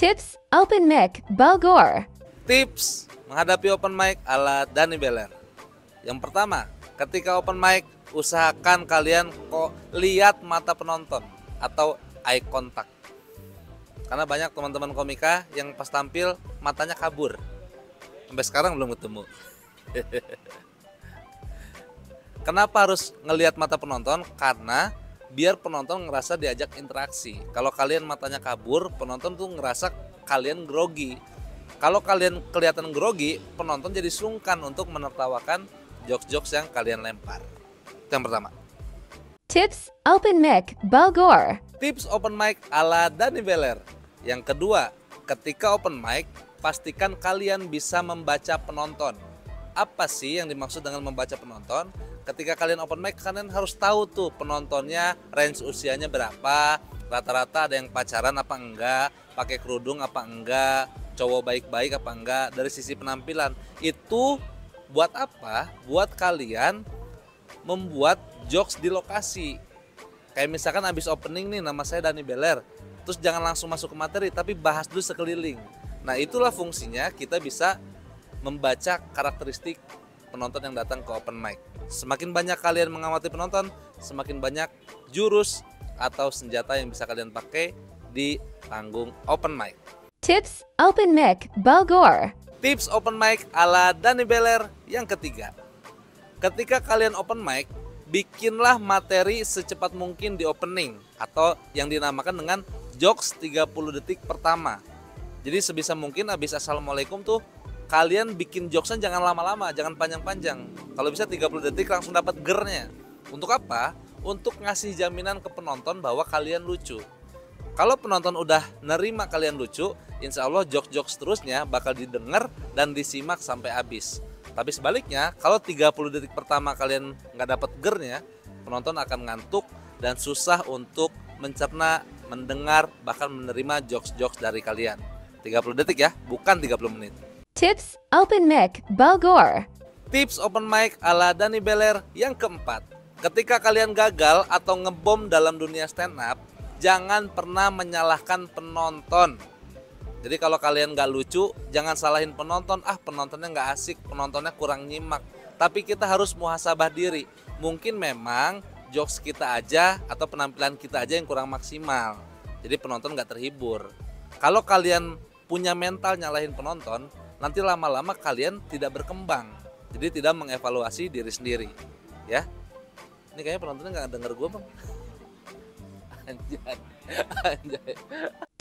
Tips Open Mic Bogor. Tips menghadapi open mic ala Dani Beler. Yang pertama, ketika open mic, usahakan kalian kok lihat mata penonton atau eye contact. Karena banyak teman-teman komika yang pas tampil matanya kabur. Sampai sekarang belum ketemu. Kenapa harus ngelihat mata penonton? Karena biar penonton ngerasa diajak interaksi. Kalau kalian matanya kabur, penonton tuh ngerasa kalian grogi. Kalau kalian kelihatan grogi, penonton jadi sungkan untuk menertawakan jokes-jokes yang kalian lempar. Itu yang pertama. Tips Open Mic Bogor. Tips open mic ala Dani Beler. Yang kedua, ketika open mic, pastikan kalian bisa membaca penonton. Apa sih yang dimaksud dengan membaca penonton? Ketika kalian open mic, kalian harus tahu tuh penontonnya range usianya berapa, rata-rata ada yang pacaran apa enggak, pakai kerudung apa enggak, cowok baik-baik apa enggak, dari sisi penampilan. Itu buat apa? Buat kalian membuat jokes di lokasi. Kayak misalkan abis opening nih, nama saya Dani Beler, terus jangan langsung masuk ke materi, tapi bahas dulu sekeliling. Nah, itulah fungsinya kita bisa membaca karakteristik penonton yang datang ke open mic. Semakin banyak kalian mengamati penonton, semakin banyak jurus atau senjata yang bisa kalian pakai di panggung open mic. Tips Open Mic Bogor. Tips open mic ala Dani Beler yang ketiga. Ketika kalian open mic, bikinlah materi secepat mungkin di opening atau yang dinamakan dengan jokes 30 detik pertama. Jadi sebisa mungkin habis assalamualaikum tuh kalian bikin jokesnya jangan lama-lama, jangan panjang-panjang. Kalau bisa 30 detik langsung dapat gernya. Untuk apa? Untuk ngasih jaminan ke penonton bahwa kalian lucu. Kalau penonton udah nerima kalian lucu, insya Allah jokes-jokes terusnya bakal didengar dan disimak sampai habis. Tapi sebaliknya, kalau 30 detik pertama kalian nggak dapat gernya, penonton akan ngantuk dan susah untuk mencerna, mendengar, bahkan menerima jokes-jokes dari kalian. 30 detik ya, bukan 30 menit. Tips Open Mic Bogor. Tips open mic ala Dani Beler yang keempat. Ketika kalian gagal atau ngebom dalam dunia stand up, jangan pernah menyalahkan penonton. Jadi kalau kalian gak lucu, jangan salahin penonton. Penontonnya gak asik, penontonnya kurang nyimak. Tapi kita harus muhasabah diri. Mungkin memang jokes kita aja atau penampilan kita aja yang kurang maksimal. Jadi penonton gak terhibur. Kalau kalian punya mental nyalahin penonton, nanti lama-lama kalian tidak berkembang. Jadi tidak mengevaluasi diri sendiri. Ya. Ini kayaknya penontonnya gak denger gue, Bang. Anjay.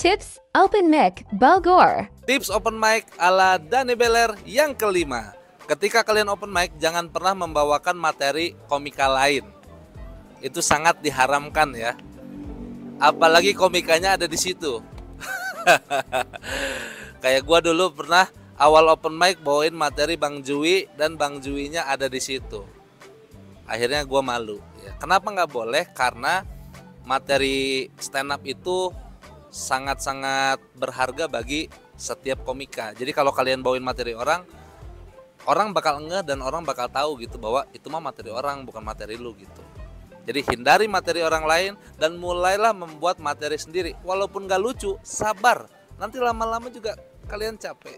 Tips Open Mic Bogor. Tips open mic ala Dani Beler yang kelima. Ketika kalian open mic, jangan pernah membawakan materi komika lain. Itu sangat diharamkan ya. Apalagi komikanya ada di situ. Kayak gua dulu pernah awal open mic bawain materi Bang Jui dan Bang Juinya ada di situ. Akhirnya gua malu. Ya. Kenapa nggak boleh? Karena materi stand up itu sangat-sangat berharga bagi setiap komika. Jadi kalau kalian bawain materi orang bakal ngeh dan orang bakal tahu gitu bahwa itu mah materi orang bukan materi lu gitu. Jadi hindari materi orang lain dan mulailah membuat materi sendiri. Walaupun gak lucu, sabar. Nanti lama-lama juga kalian capek.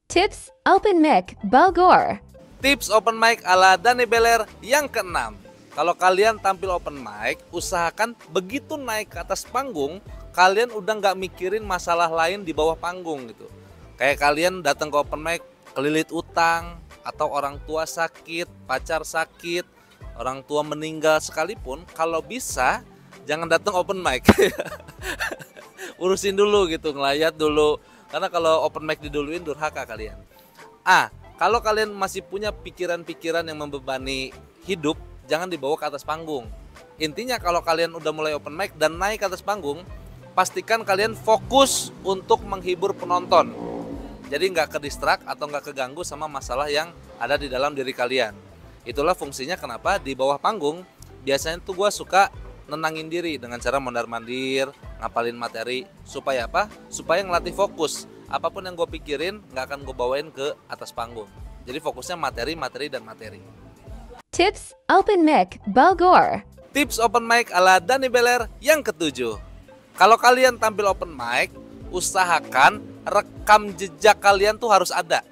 Tips Open Mic Bogor. Tips open mic ala Dani Beler yang keenam. Kalau kalian tampil open mic, usahakan begitu naik ke atas panggung, kalian udah nggak mikirin masalah lain di bawah panggung gitu. Kayak kalian datang ke open mic, kelilit utang, atau orang tua sakit, pacar sakit, orang tua meninggal sekalipun, kalau bisa jangan datang open mic. Urusin dulu gitu, ngelayat dulu. Karena kalau open mic diduluin durhaka kalian. Kalau kalian masih punya pikiran-pikiran yang membebani hidup, jangan dibawa ke atas panggung. Intinya kalau kalian udah mulai open mic dan naik ke atas panggung, pastikan kalian fokus untuk menghibur penonton. Jadi nggak ke-distract atau nggak keganggu sama masalah yang ada di dalam diri kalian. Itulah fungsinya kenapa di bawah panggung biasanya tuh gue suka nenangin diri dengan cara mondar-mandir, ngapalin materi. Supaya apa? Supaya ngelatih fokus. Apapun yang gue pikirin nggak akan gue bawain ke atas panggung. Jadi fokusnya materi, materi, dan materi. Tips Open Mic Bogor. Tips open mic ala Dani Beler yang ketujuh. Kalau kalian tampil open mic, usahakan rekam jejak kalian tuh harus ada.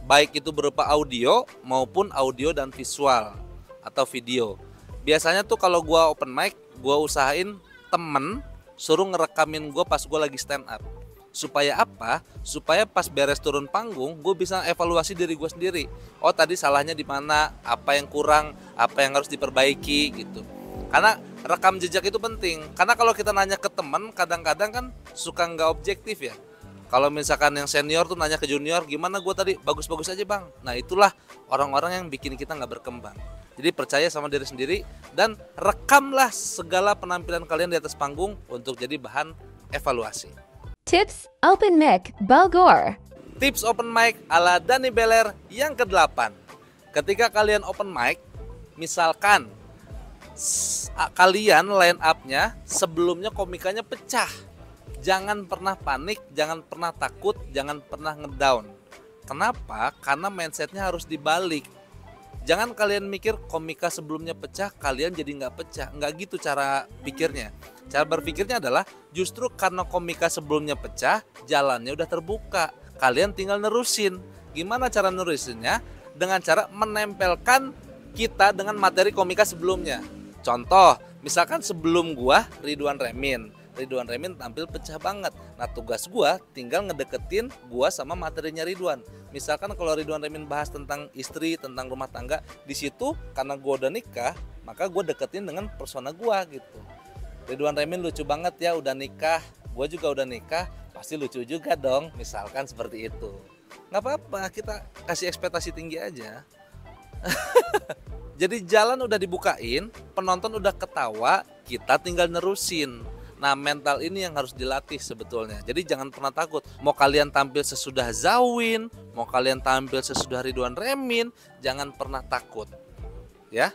Baik itu berupa audio maupun audio dan visual atau video. Biasanya tuh kalau gua open mic, gua usahain temen suruh ngerekamin gua pas gua lagi stand up. Supaya apa? Supaya pas beres turun panggung, gue bisa evaluasi diri gue sendiri. Oh tadi salahnya di mana, apa yang kurang, apa yang harus diperbaiki gitu. Karena rekam jejak itu penting. Karena kalau kita nanya ke teman, kadang-kadang kan suka nggak objektif ya. Kalau misalkan yang senior tuh nanya ke junior, gimana gue tadi, bagus-bagus aja bang. Nah itulah orang-orang yang bikin kita nggak berkembang. Jadi percaya sama diri sendiri dan rekamlah segala penampilan kalian di atas panggung untuk jadi bahan evaluasi. Tips Open Mic Bogor. Tips open mic ala Dani Beler yang ke-8. Ketika kalian open mic, misalkan kalian line up-nya sebelumnya komikanya pecah. Jangan pernah panik, jangan pernah takut, jangan pernah ngedown. Kenapa? Karena mindsetnya harus dibalik. Jangan kalian mikir komika sebelumnya pecah, kalian jadi nggak pecah. Nggak gitu cara pikirnya. Cara berpikirnya adalah justru karena komika sebelumnya pecah, jalannya udah terbuka. Kalian tinggal nerusin. Gimana cara nerusinnya? Dengan cara menempelkan kita dengan materi komika sebelumnya. Contoh, misalkan sebelum gua Ridwan Remin tampil pecah banget. Nah tugas gua tinggal ngedeketin gua sama materinya Ridwan. Misalkan kalau Ridwan Remin bahas tentang istri, tentang rumah tangga, di situ karena gua udah nikah, maka gua deketin dengan persona gua gitu. Ridwan Remin lucu banget ya udah nikah, gua juga udah nikah, pasti lucu juga dong. Misalkan seperti itu. Nggak apa-apa, kita kasih ekspektasi tinggi aja. Jadi jalan udah dibukain, penonton udah ketawa, kita tinggal nerusin. Nah mental ini yang harus dilatih sebetulnya. Jadi jangan pernah takut. Mau kalian tampil sesudah Zawin, mau kalian tampil sesudah Ridwan Remin, jangan pernah takut. Ya,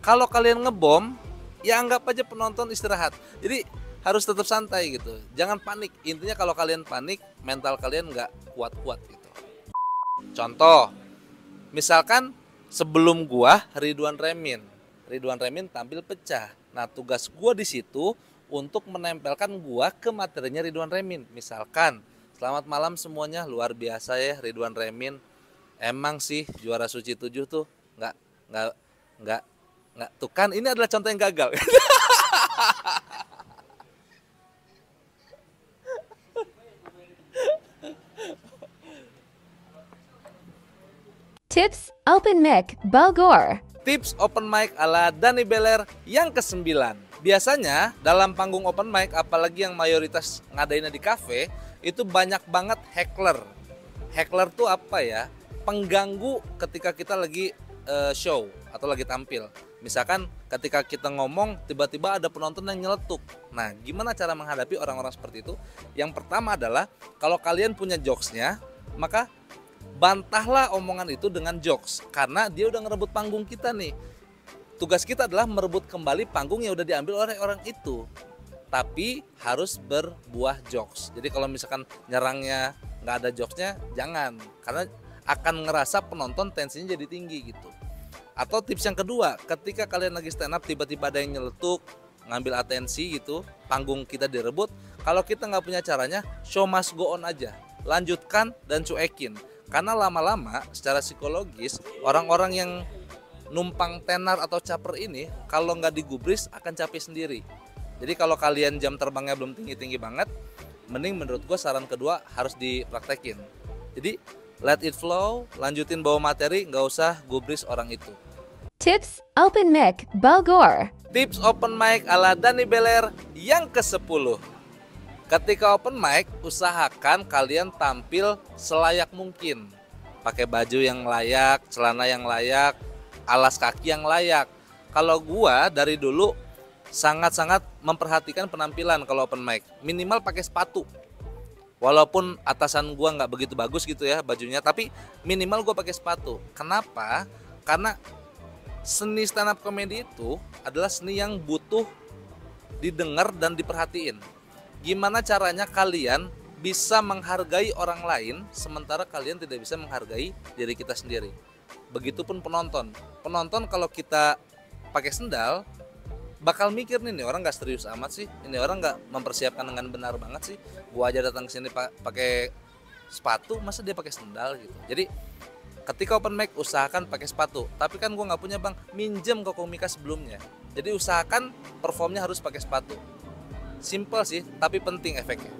kalau kalian ngebom, ya anggap aja penonton istirahat. Jadi harus tetap santai gitu. Jangan panik. Intinya kalau kalian panik, mental kalian nggak kuat-kuat gitu. Contoh, misalkan sebelum gua Ridwan Remin tampil pecah. Nah tugas gua di situ untuk menempelkan gua ke materinya Ridwan Remin. Misalkan, selamat malam semuanya, luar biasa ya Ridwan Remin. Emang sih juara Suci 7 tuh nggak tuh kan ini adalah contoh yang gagal. Tips Open Mic Bogor. Tips open mic ala Dani Beler yang ke-9. Biasanya dalam panggung open mic, apalagi yang mayoritas ngadainnya di kafe, itu banyak banget heckler. Heckler tuh apa ya? Pengganggu ketika kita lagi show atau lagi tampil. Misalkan ketika kita ngomong, tiba-tiba ada penonton yang nyeletuk. Nah, gimana cara menghadapi orang-orang seperti itu? Yang pertama adalah, kalau kalian punya jokesnya, maka bantahlah omongan itu dengan jokes. Karena dia udah ngerebut panggung kita nih. Tugas kita adalah merebut kembali panggung yang udah diambil oleh orang itu. Tapi harus berbuah jokes. Jadi kalau misalkan nyerangnya nggak ada jokesnya, jangan. Karena akan ngerasa penonton tensinya jadi tinggi gitu. Atau tips yang kedua, ketika kalian lagi stand up tiba-tiba ada yang nyeletuk, ngambil atensi gitu, panggung kita direbut. Kalau kita nggak punya caranya, show must go on aja. Lanjutkan dan cuekin. Karena lama-lama secara psikologis orang-orang yang numpang tenar atau caper ini kalau nggak digubris akan capek sendiri. Jadi kalau kalian jam terbangnya belum tinggi-tinggi banget, mending menurut gue saran kedua harus dipraktekin. Jadi let it flow, lanjutin bawa materi, nggak usah gubris orang itu. Tips Open Mic Bogor. Tips open mic ala Dani Beler yang ke-10. Ketika open mic, usahakan kalian tampil selayak mungkin. Pakai baju yang layak, celana yang layak, alas kaki yang layak. Kalau gua dari dulu sangat-sangat memperhatikan penampilan kalau open mic. Minimal pakai sepatu. Walaupun atasan gua nggak begitu bagus gitu ya bajunya, tapi minimal gua pakai sepatu. Kenapa? Karena seni stand up comedy itu adalah seni yang butuh didengar dan diperhatiin. Gimana caranya kalian bisa menghargai orang lain sementara kalian tidak bisa menghargai diri kita sendiri. Begitupun penonton. Penonton kalau kita pakai sendal, bakal mikir nih orang nggak serius amat sih, ini orang nggak mempersiapkan dengan benar banget sih. Gua aja datang ke sini pakai sepatu, masa dia pakai sendal gitu. Jadi ketika open mic usahakan pakai sepatu. Tapi kan gua nggak punya bang, minjem ke komika sebelumnya. Jadi usahakan performnya harus pakai sepatu. Simple sih, tapi penting efeknya.